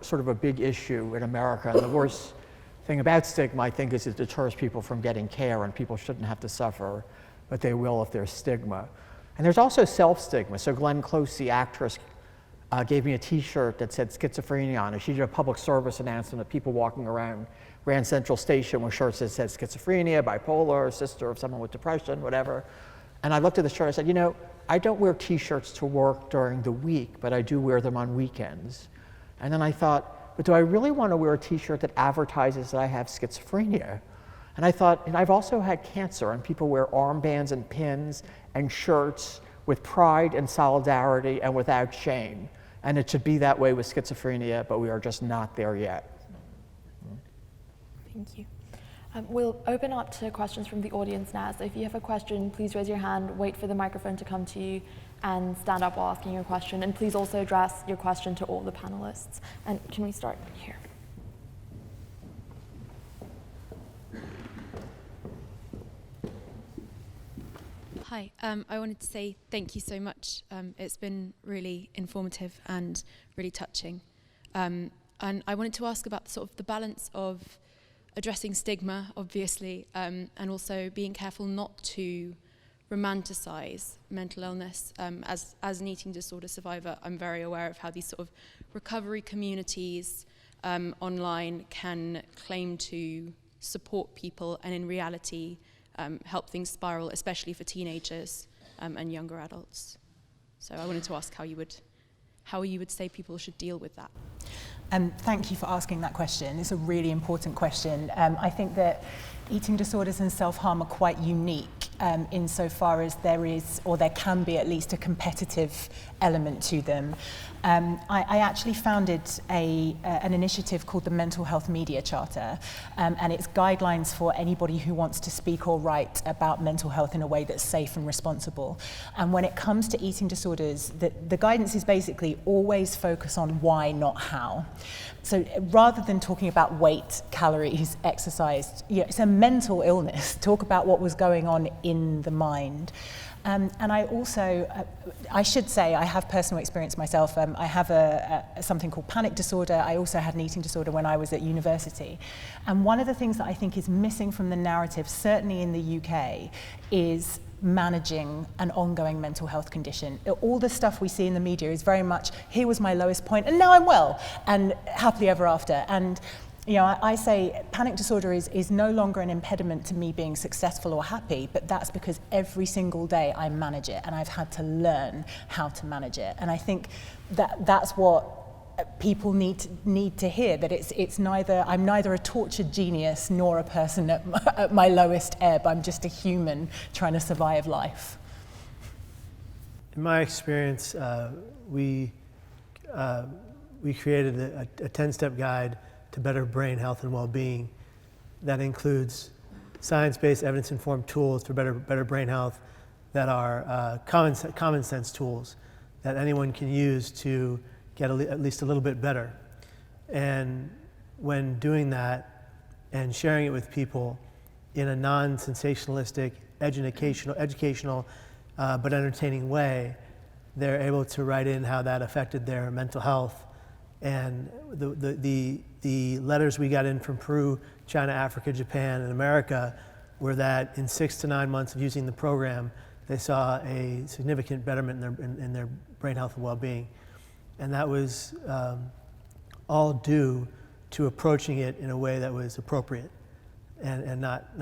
Speaker 4: sort of a big issue in America. And the worst thing about stigma, I think, is it deters people from getting care, and people shouldn't have to suffer, but they will if there's stigma. And there's also self-stigma. So Glenn Close, the actress, gave me a t-shirt that said schizophrenia on it. She did a public service announcement of people walking around Grand Central Station with shirts that said schizophrenia, bipolar, sister of someone with depression, whatever. And I looked at the shirt, I said, I don't wear t-shirts to work during the week, but I do wear them on weekends. And then I thought, but do I really want to wear a t-shirt that advertises that I have schizophrenia? And I thought, and I've also had cancer, and people wear armbands and pins and shirts with pride and solidarity and without shame. And it should be that way with schizophrenia, but we are just not there yet.
Speaker 1: Thank you. We'll open up to questions from the audience now. So if you have a question, please raise your hand, wait for the microphone to come to you, and stand up while asking your question. And please also address your question to all the panelists. And can we start here?
Speaker 5: Hi, I wanted to say thank you so much. It's been really informative and really touching. And I wanted to ask about sort of the balance of addressing stigma, obviously, and also being careful not to romanticize mental illness. As an eating disorder survivor, I'm very aware of how these sort of recovery communities online can claim to support people and in reality help things spiral, especially for teenagers and younger adults. So I wanted to ask how you would say people should deal with that.
Speaker 2: Thank you for asking that question. It's a really important question. I think that eating disorders and self-harm are quite unique insofar as there is, or there can be at least, a competitive element to them. I actually founded an initiative called the Mental Health Media Charter, and it's guidelines for anybody who wants to speak or write about mental health in a way that's safe and responsible. And when it comes to eating disorders, the guidance is basically always focus on why, not how. So rather than talking about weight, calories, exercise, it's a mental illness. Talk about what was going on in the mind. And I also, I should say, I have personal experience myself. I have something called panic disorder. I also had an eating disorder when I was at university. And one of the things that I think is missing from the narrative, certainly in the UK, is managing an ongoing mental health condition. All the stuff we see in the media is very much, here was my lowest point, and now I'm well, and happily ever after. And I say panic disorder is no longer an impediment to me being successful or happy, but that's because every single day I manage it, and I've had to learn how to manage it. And I think that's what people need to hear, that I'm neither a tortured genius nor a person at my lowest ebb. I'm just a human trying to survive life.
Speaker 3: In my experience, we created a 10-step guide to better brain health and well-being that includes science-based, evidence-informed tools for better brain health that are common sense tools that anyone can use to get at least a little bit better. And when doing that and sharing it with people in a non-sensationalistic, educational but entertaining way, they're able to write in how that affected their mental health. And the letters we got in from Peru, China, Africa, Japan, and America were that in 6 to 9 months of using the program, they saw a significant betterment in their brain health and well-being. And that was all due to approaching it in a way that was appropriate and not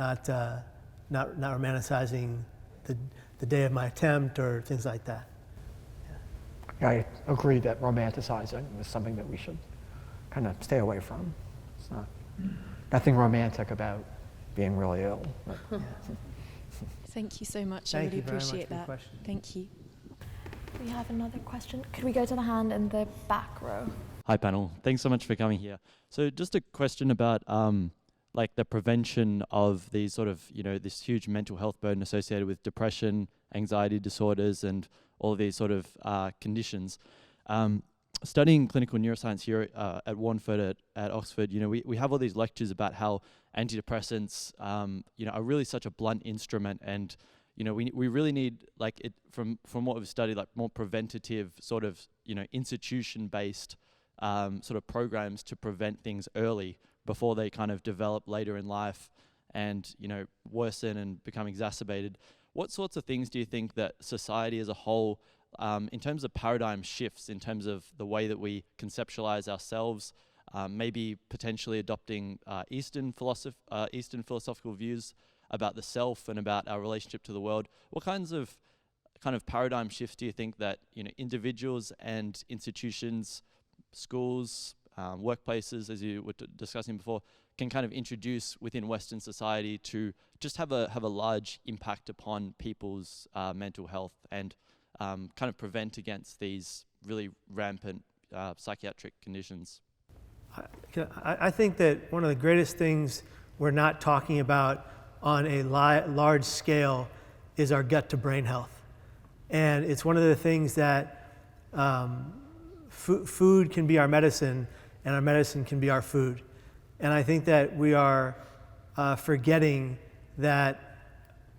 Speaker 3: romanticizing the day of my attempt or things like that.
Speaker 4: I agree that romanticizing is something that we should kind of stay away from. It's nothing romantic about being really ill.
Speaker 5: Thank you so much. I really appreciate that. Thank you.
Speaker 1: We have another question. Could we go to the hand in the back row?
Speaker 6: Hi panel, thanks so much for coming here. So just a question about like the prevention of these sort of, this huge mental health burden associated with depression, anxiety disorders, and all of these sort of conditions. Studying clinical neuroscience here at Warnford at Oxford, we have all these lectures about how antidepressants, are really such a blunt instrument, and we really need, like, it from what we've studied, like more preventative sort of institution-based sort of programs to prevent things early before they kind of develop later in life and worsen and become exacerbated. What sorts of things do you think that society as a whole, in terms of paradigm shifts, in terms of the way that we conceptualize ourselves, maybe potentially adopting Eastern philosophical views about the self and about our relationship to the world, what kinds of paradigm shifts do you think that individuals and institutions, schools, workplaces, as you were discussing before, can kind of introduce within Western society to just have a large impact upon people's mental health and kind of prevent against these really rampant psychiatric conditions?
Speaker 3: I think that one of the greatest things we're not talking about on a large scale is our gut to brain health. And it's one of the things that food can be our medicine, and our medicine can be our food. And I think that we are forgetting that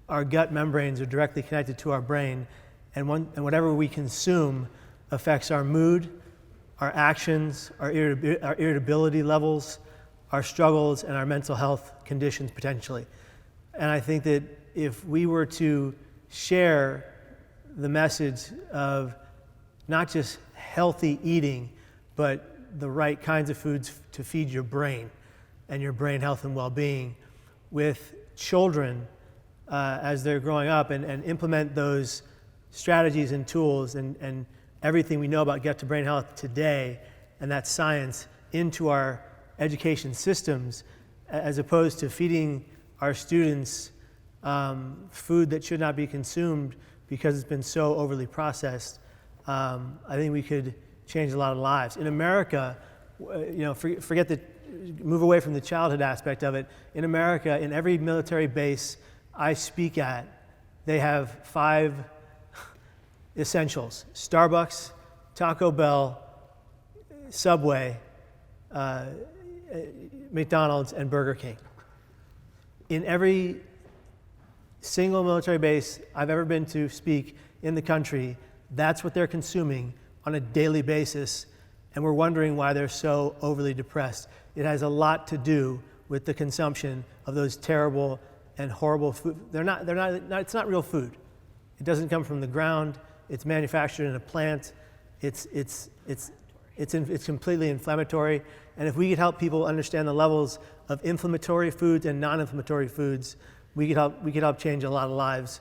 Speaker 3: our gut membranes are directly connected to our brain, and whatever we consume affects our mood, our actions, our irritability levels, our struggles, and our mental health conditions potentially. And I think that if we were to share the message of not just healthy eating, but the right kinds of foods to feed your brain and your brain health and well-being with children as they're growing up, and implement those strategies and tools and everything we know about gut to brain health today and that science into our education systems, as opposed to feeding our students food that should not be consumed because it's been so overly processed. I think we could change a lot of lives. In America, forget move away from the childhood aspect of it. In America, in every military base I speak at, they have 5 essentials: Starbucks, Taco Bell, Subway, McDonald's, and Burger King. In every single military base I've ever been to speak in the country, that's what they're consuming on a daily basis, and we're wondering why they're so overly depressed. It has a lot to do with the consumption of those terrible and horrible food. It's not real food. It doesn't come from the ground. It's manufactured in a plant. It's completely inflammatory. And if we could help people understand the levels of inflammatory foods and non-inflammatory foods, we could help change a lot of lives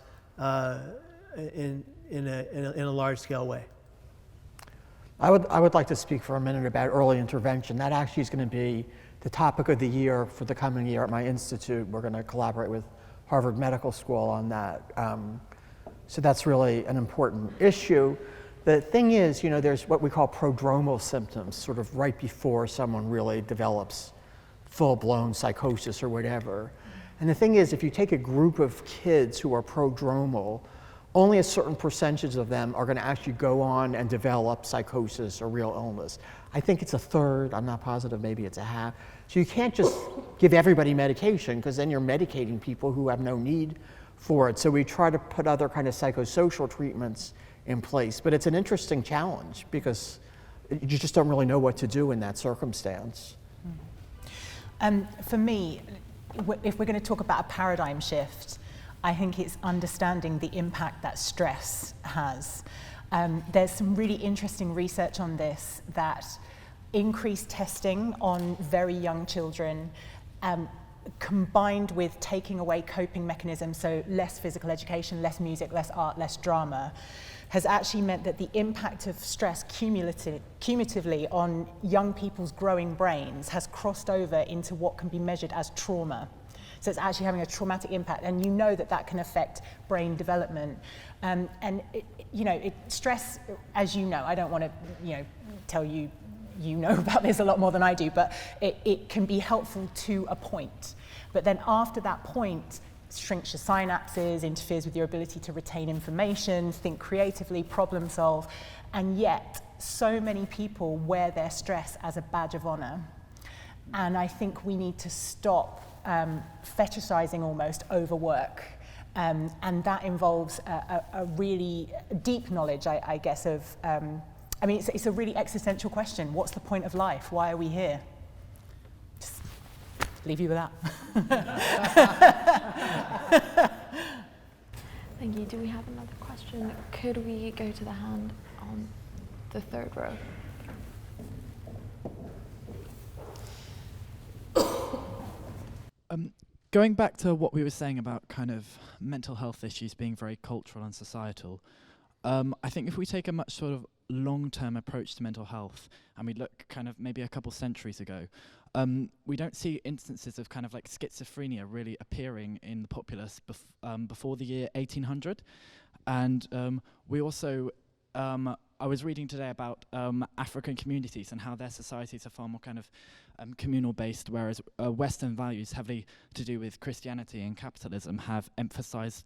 Speaker 3: in a large-scale way.
Speaker 4: I would like to speak for a minute about early intervention. That actually is going to be the topic of the year for the coming year at my institute. We're going to collaborate with Harvard Medical School on that. So that's really an important issue. The thing is, there's what we call prodromal symptoms, sort of right before someone really develops full-blown psychosis or whatever. And the thing is, if you take a group of kids who are prodromal, only a certain percentage of them are going to actually go on and develop psychosis or real illness. I think it's a third, I'm not positive, maybe it's a half. So you can't just give everybody medication, because then you're medicating people who have no need for it. So we try to put other kind of psychosocial treatments in place. But it's an interesting challenge, because you just don't really know what to do in that circumstance.
Speaker 2: For me, if we're going to talk about a paradigm shift, I think it's understanding the impact that stress has. There's some really interesting research on this, that increased testing on very young children, combined with taking away coping mechanisms, so less physical education, less music, less art, less drama, has actually meant that the impact of stress cumulatively on young people's growing brains has crossed over into what can be measured as trauma. So it's actually having a traumatic impact, and that can affect brain development. Stress, as you know, I don't want to, tell you, about this a lot more than I do, but it can be helpful to a point. But then after that point, shrinks your synapses, interferes with your ability to retain information, think creatively, problem solve, and yet so many people wear their stress as a badge of honor. And I think we need to stop fetishizing almost overwork. And that involves a really deep knowledge, I guess, of, it's a really existential question. What's the point of life? Why are we here? Just leave you with that.
Speaker 1: Thank you. Do we have another question? Could we go to the hand on the third row?
Speaker 7: Going back to what we were saying about kind of mental health issues being very cultural and societal, I think if we take a much sort of long-term approach to mental health, and we look kind of maybe a couple centuries ago, we don't see instances of kind of like schizophrenia really appearing in the populace before the year 1800. And we also I was reading today about African communities and how their societies are far more kind of communal based, whereas Western values heavily to do with Christianity and capitalism have emphasized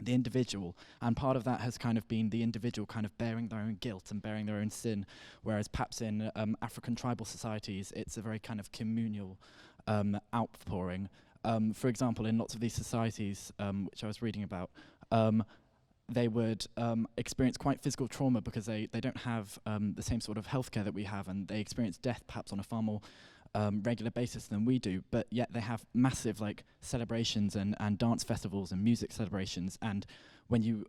Speaker 7: the individual, and part of that has kind of been the individual kind of bearing their own guilt and bearing their own sin, whereas perhaps in African tribal societies it's a very kind of communal outpouring. For example, in lots of these societies which I was reading about, they would experience quite physical trauma because they don't have the same sort of healthcare that we have, and they experience death perhaps on a far more regular basis than we do, but yet they have massive like celebrations and dance festivals and music celebrations. And when you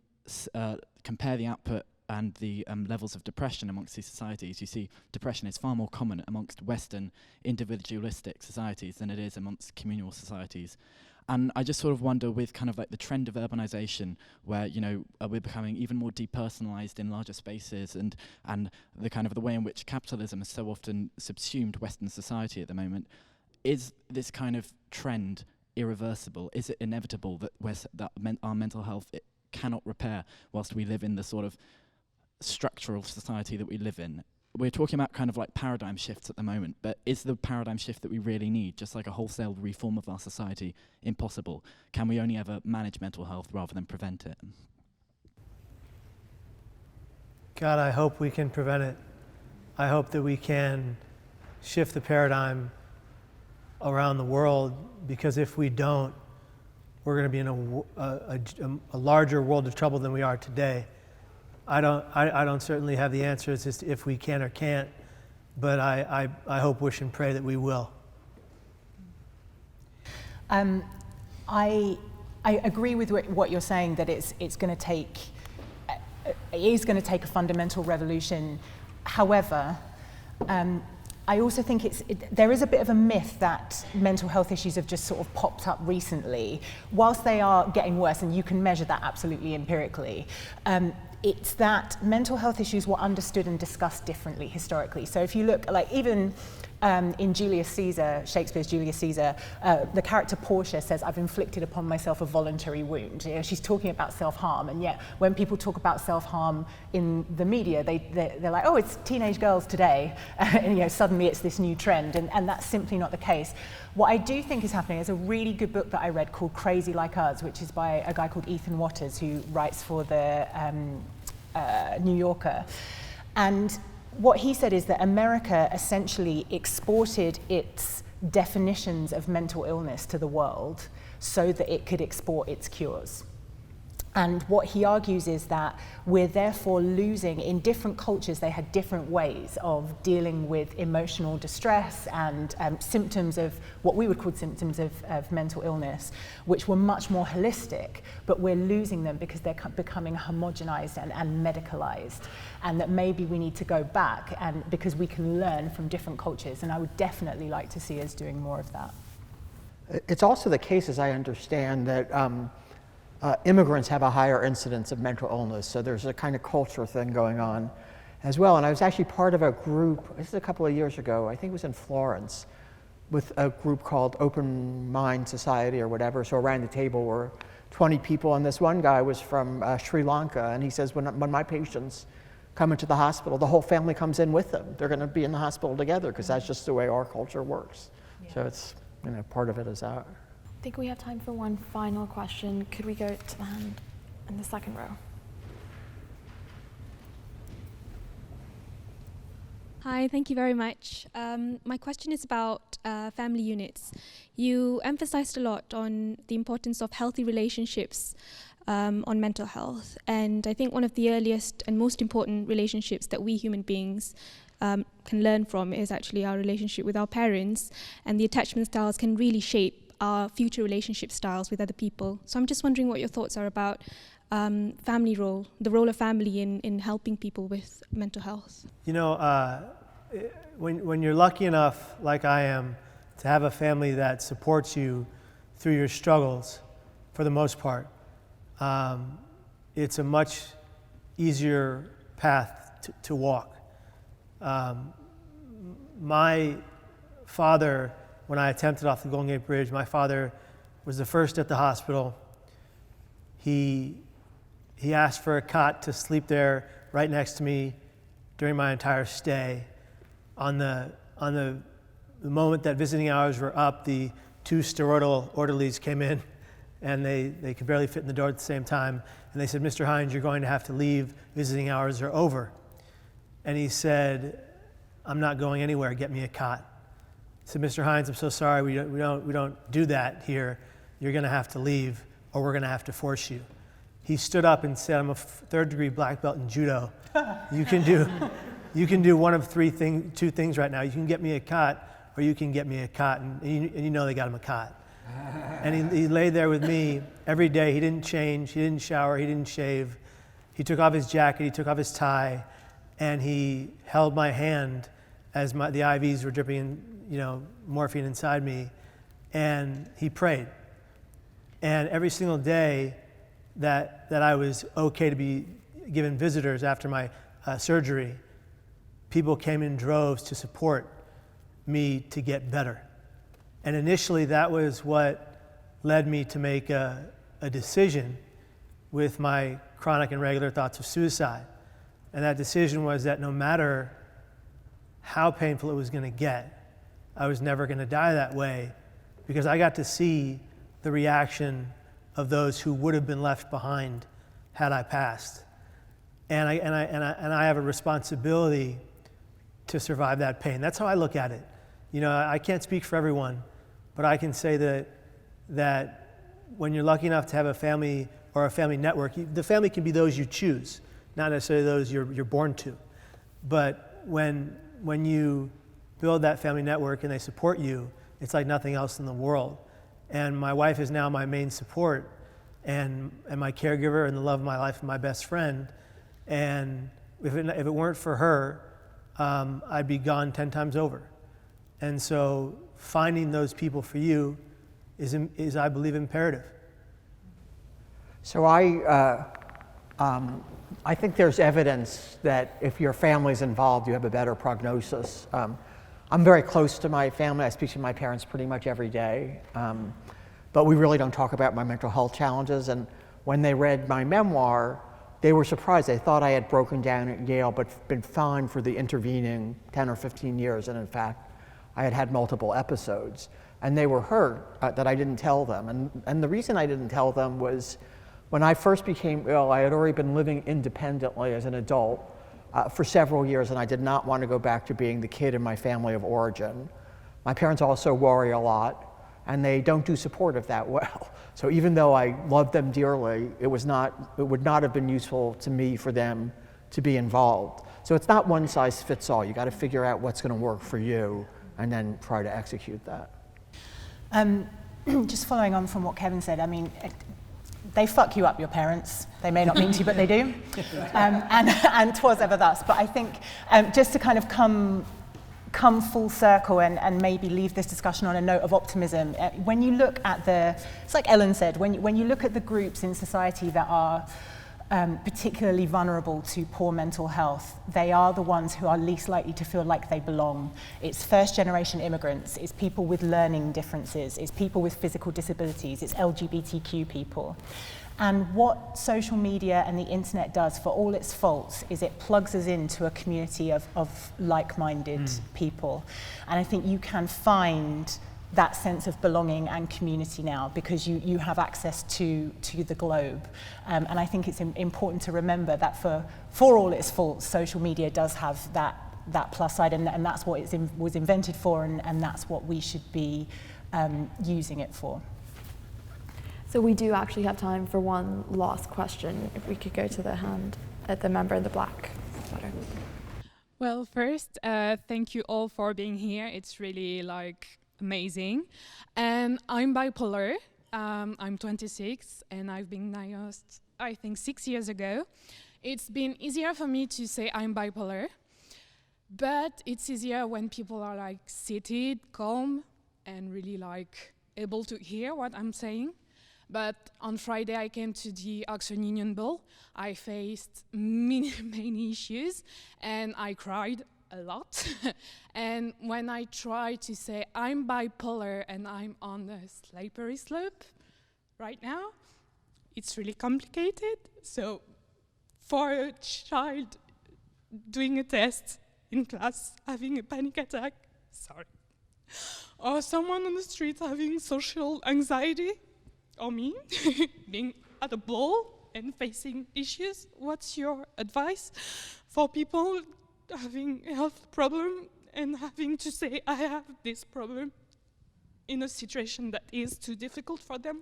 Speaker 7: compare the output and the levels of depression amongst these societies, you see depression is far more common amongst Western individualistic societies than it is amongst communal societies. And I just sort of wonder, with kind of like the trend of urbanization, where, you know, we're becoming even more depersonalized in larger spaces, and the kind of the way in which capitalism has so often subsumed Western society at the moment, is this kind of trend irreversible? Is it inevitable that our mental health it cannot repair whilst we live in the sort of structural society that we live in? We're talking about kind of like paradigm shifts at the moment, but is the paradigm shift that we really need, just like a wholesale reform of our society, impossible? Can we only ever manage mental health rather than prevent it?
Speaker 3: God, I hope we can prevent it. I hope that we can shift the paradigm around the world, because if we don't, we're going to be in a larger world of trouble than we are today. I don't certainly have the answers as to if we can or can't, but I hope, wish, and pray that we will.
Speaker 2: I agree with what you're saying, that it is going to take a fundamental revolution. However, I also think there is a bit of a myth that mental health issues have just sort of popped up recently, whilst they are getting worse, and you can measure that absolutely empirically. It's that mental health issues were understood and discussed differently historically. So if you look, like even in Julius Caesar, Shakespeare's Julius Caesar, the character Portia says, "I've inflicted upon myself a voluntary wound." You know, she's talking about self-harm, and yet when people talk about self-harm in the media, they're like, "Oh, it's teenage girls today," and you know, suddenly it's this new trend, and that's simply not the case. What I do think is happening is a really good book that I read called Crazy Like Us, which is by a guy called Ethan Watters, who writes for the New Yorker. And what he said is that America essentially exported its definitions of mental illness to the world so that it could export its cures. And what he argues is that we're therefore losing, in different cultures, they had different ways of dealing with emotional distress and symptoms of what we would call symptoms of mental illness, which were much more holistic, but we're losing them because they're becoming homogenized and medicalized. And that maybe we need to go back, and because we can learn from different cultures. And I would definitely like to see us doing more of that.
Speaker 4: It's also the case, as I understand, that immigrants have a higher incidence of mental illness, so there's a kind of culture thing going on as well. And I was actually part of a group, this is a couple of years ago, I think it was in Florence, with a group called Open Mind Society or whatever. So around the table were 20 people, and this one guy was from Sri Lanka, and he says, when my patients come into the hospital, the whole family comes in with them. They're going to be in the hospital together, because that's just the way our culture works. Yeah. So it's, you know, part of it is that.
Speaker 1: I think we have time for one final question. Could we go to the hand in the second row?
Speaker 8: Hi, thank you very much. My question is about family units. You emphasized a lot on the importance of healthy relationships on mental health. And I think one of the earliest and most important relationships that we human beings can learn from is actually our relationship with our parents. And the attachment styles can really shape our future relationship styles with other people. So I'm just wondering what your thoughts are about family role, the role of family in helping people with mental health.
Speaker 3: You know, when you're lucky enough, like I am, to have a family that supports you through your struggles, for the most part, it's a much easier path to walk. My father, when I attempted off the Golden Gate Bridge, my father was the first at the hospital. He asked for a cot to sleep there right next to me during my entire stay. On the moment that visiting hours were up, the 2 steroidal orderlies came in, and they could barely fit in the door at the same time. And they said, "Mr. Hines, you're going to have to leave. Visiting hours are over." And he said, "I'm not going anywhere. Get me a cot." I said, "Mr. Hines, I'm so sorry. We don't do that here. You're going to have to leave, or we're going to have to force you." He stood up and said, "I'm a 3rd-degree black belt in judo. You can do one of two things right now. You can get me a cot, or you can get me a cot." And you know they got him a cot. And he lay there with me every day. He didn't change. He didn't shower. He didn't shave. He took off his jacket. He took off his tie, and he held my hand as the IVs were dripping, morphine inside me, and he prayed. And every single day that I was okay to be given visitors after my surgery, people came in droves to support me to get better. And initially, that was what led me to make a decision with my chronic and regular thoughts of suicide. And that decision was that no matter how painful it was going to get, I was never going to die that way, because I got to see the reaction of those who would have been left behind had I passed. And I have a responsibility to survive that pain. That's how I look at it. I can't speak for everyone, but I can say that when you're lucky enough to have a family or a family network, the family can be those you choose, not necessarily those you're born to. But when you build that family network and they support you, it's like nothing else in the world. And my wife is now my main support and my caregiver and the love of my life and my best friend. And if it weren't for her, I'd be gone 10 times over. And so finding those people for you is I believe, imperative.
Speaker 4: So I think there's evidence that if your family's involved, you have a better prognosis. I'm very close to my family. I speak to my parents pretty much every day. But we really don't talk about my mental health challenges. And when they read my memoir, they were surprised. They thought I had broken down at Yale, but been fine for the intervening 10 or 15 years. And in fact, I had multiple episodes. And they were hurt that I didn't tell them. And the reason I didn't tell them was when I first became ill, I had already been living independently as an adult for several years, and I did not want to go back to being the kid in my family of origin. My parents also worry a lot, and they don't do supportive that well. So even though I love them dearly, it would not have been useful to me for them to be involved. So it's not one size fits all. You got to figure out what's going to work for you and then try to execute that.
Speaker 2: Just following on from what Kevin said, I mean, they fuck you up, your parents. They may not mean to, but they do. And 'twas ever thus. But I think just to kind of come full circle and maybe leave this discussion on a note of optimism, when you look at it's like Elyn said, when you look at the groups in society that are particularly vulnerable to poor mental health, they are the ones who are least likely to feel like they belong. It's first-generation immigrants, it's people with learning differences, it's people with physical disabilities, it's LGBTQ people. And what social media and the internet does, for all its faults, is it plugs us into a community of like-minded people. And I think you can find that sense of belonging and community now because you have access to the globe. And I think it's important to remember that for all its faults, social media does have that plus side, and that's what it was invented for, and that's what we should be using it for.
Speaker 1: So we do actually have time for one last question. If we could go to the hand at the member in the black sweater.
Speaker 9: Well, first, thank you all for being here. It's really amazing. I'm bipolar. I'm 26 and I've been diagnosed, I think, 6 years ago. It's been easier for me to say I'm bipolar, but it's easier when people are seated, calm, and really able to hear what I'm saying. But on Friday I came to the Oxford Union Ball. I faced many issues and I cried a lot. And when I try to say I'm bipolar and I'm on the slippery slope right now, it's really complicated. So for a child, doing a test in class, having a panic attack, or someone on the street having social anxiety, or me, being at a ball and facing issues. What's your advice for people having a health problem and having to say, I have this problem in a situation that is too difficult for them?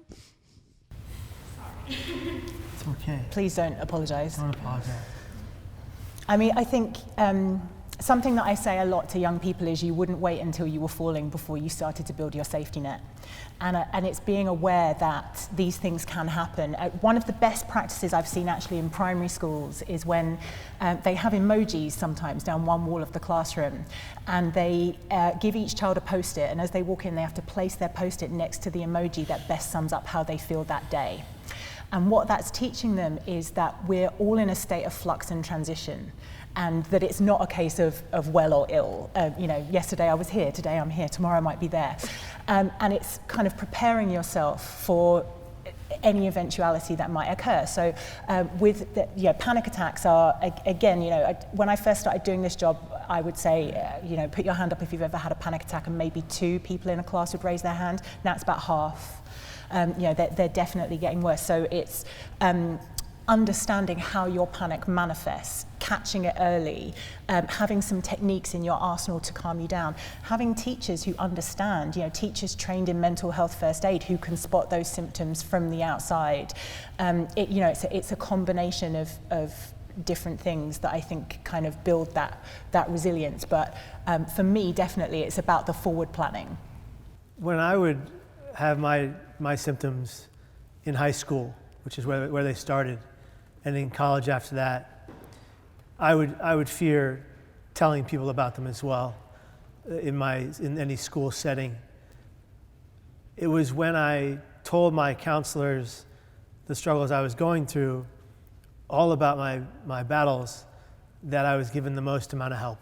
Speaker 3: It's okay.
Speaker 2: Please don't apologize.
Speaker 3: Don't apologize.
Speaker 2: I mean, I think something that I say a lot to young people is you wouldn't wait until you were falling before you started to build your safety net. And it's being aware that these things can happen. One of the best practices I've seen actually in primary schools is when they have emojis sometimes down one wall of the classroom, and they give each child a post-it, and as they walk in they have to place their post-it next to the emoji that best sums up how they feel that day. And what that's teaching them is that we're all in a state of flux and transition, and that it's not a case of well or ill. You know, yesterday I was here, today I'm here, tomorrow I might be there. And it's kind of preparing yourself for any eventuality that might occur. So with the, panic attacks are, again, when I first started doing this job, I would say, put your hand up if you've ever had a panic attack, and maybe 2 people in a class would raise their hand. Now it's about half. They're definitely getting worse. So it's understanding how your panic manifests, catching it early, having some techniques in your arsenal to calm you down, having teachers who understand, teachers trained in mental health first aid who can spot those symptoms from the outside. It's a combination of different things that I think kind of build that resilience. But for me, definitely, it's about the forward planning.
Speaker 3: When I would have my symptoms in high school, which is where they started, and in college after that, I would fear telling people about them as well in any school setting. It was when I told my counselors the struggles I was going through, all about my battles, that I was given the most amount of help.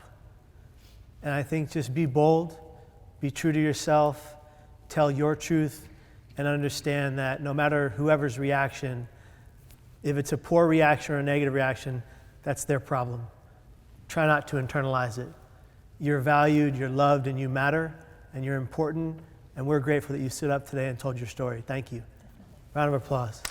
Speaker 3: And I think just be bold, be true to yourself, tell your truth, and understand that no matter whoever's reaction, if it's a poor reaction or a negative reaction, that's their problem. Try not to internalize it. You're valued, you're loved, and you matter, and you're important, and we're grateful that you stood up today and told your story. Thank you. Round of applause.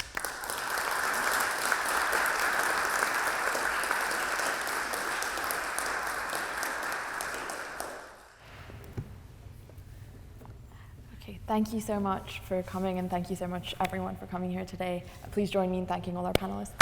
Speaker 1: Thank you so much for coming, and thank you so much everyone for coming here today. Please join me in thanking all our panelists.